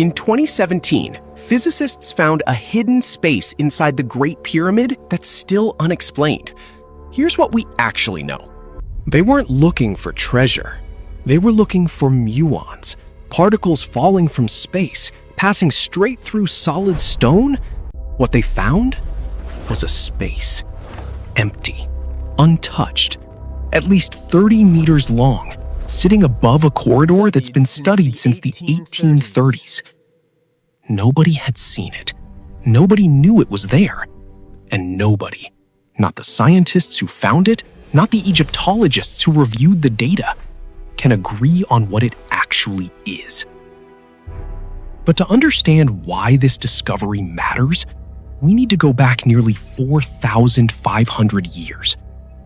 In 2017, physicists found a hidden space inside the Great Pyramid that's still unexplained. Here's what we actually know. They weren't looking for treasure. They were looking for muons, particles falling from space, passing straight through solid stone. What they found was a space, empty, untouched, at least 30 meters long, sitting above a corridor that's been studied since the 1830s. Nobody had seen it. Nobody knew it was there. And nobody, not the scientists who found it, not the Egyptologists who reviewed the data, can agree on what it actually is. But to understand why this discovery matters, we need to go back nearly 4,500 years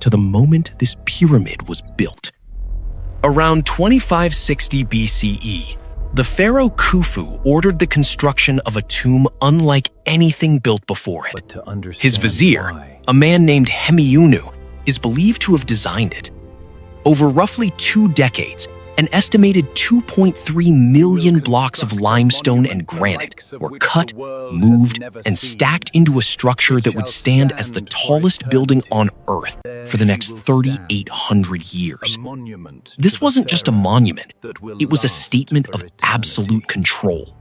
to the moment this pyramid was built. Around 2560 BCE, the pharaoh Khufu ordered the construction of a tomb unlike anything built before it. His vizier, a man named Hemiunu, is believed to have designed it. Over roughly 2 decades, an estimated 2.3 million blocks of limestone and granite were cut, moved, and stacked into a structure that would stand as the tallest building on Earth for the next 3,800 years. This wasn't just a monument, it was a statement of absolute control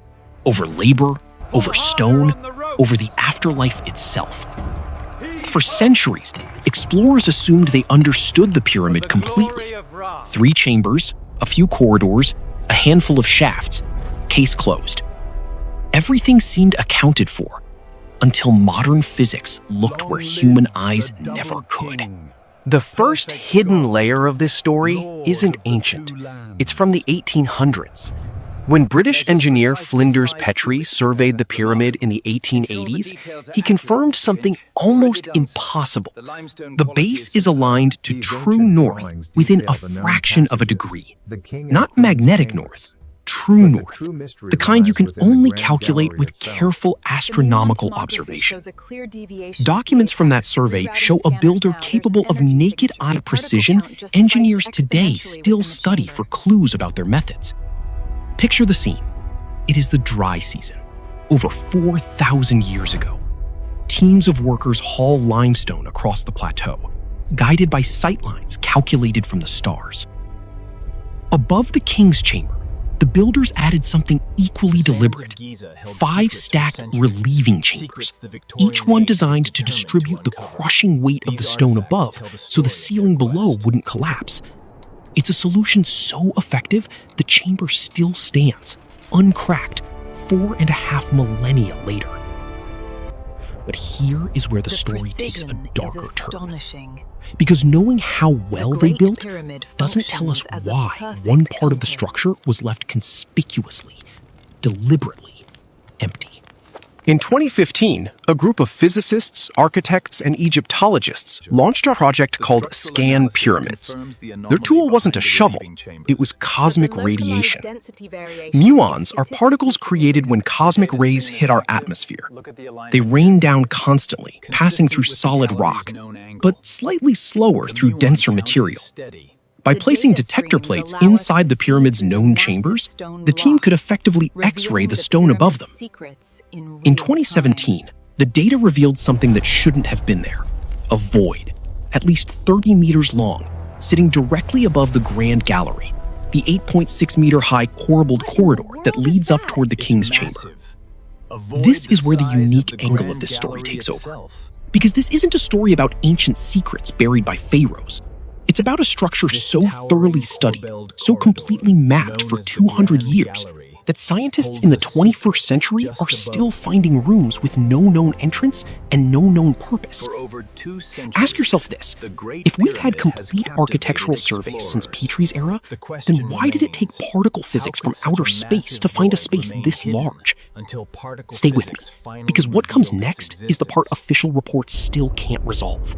over labor, over stone, over the afterlife itself. For centuries, explorers assumed they understood the pyramid completely. 3 chambers, a few corridors, a handful of shafts, case closed. Everything seemed accounted for until modern physics looked where human eyes never could. The first hidden layer of this story isn't ancient. It's from the 1800s. When British engineer Flinders Petrie surveyed the pyramid in the 1880s, he confirmed something almost impossible. The base is aligned to true north within a fraction of a degree. Not magnetic north, true north, the kind you can only calculate with careful astronomical observation. Documents from that survey show a builder capable of naked eye precision engineers today still study for clues about their methods. Picture the scene. It is the dry season, over 4,000 years ago. Teams of workers haul limestone across the plateau, guided by sightlines calculated from the stars. Above the king's chamber, the builders added something equally deliberate: 5 stacked relieving chambers, each one designed to distribute the crushing weight of the stone above so the ceiling below wouldn't collapse. It's a solution so effective, the chamber still stands, uncracked, 4.5 millennia later. But here is where the story takes a darker turn. Because knowing how well they built doesn't tell us why one part of the structure was left conspicuously, deliberately empty. In 2015, a group of physicists, architects, and Egyptologists launched a project called Scan Pyramids. Their tool wasn't a shovel, it was cosmic radiation. Muons are particles created when cosmic rays hit our atmosphere. They rain down constantly, passing through solid rock, but slightly slower through denser material. By placing detector plates inside the pyramid's known chambers, the team could effectively X-ray the stone above them. In 2017, the data revealed something that shouldn't have been there: a void, at least 30 meters long, sitting directly above the Grand Gallery, the 8.6-meter-high corbelled corridor that leads up toward the king's chamber. This is where the unique angle of this story takes over. Because this isn't a story about ancient secrets buried by pharaohs. It's about a structure so thoroughly studied, so completely mapped for 200 years, that scientists in the 21st century are still finding rooms with no known entrance and no known purpose. Ask yourself this: if we've had complete architectural surveys since Petrie's era, then why did it take particle physics from outer space to find a space this large? Stay with me, because what comes next is the part official reports still can't resolve.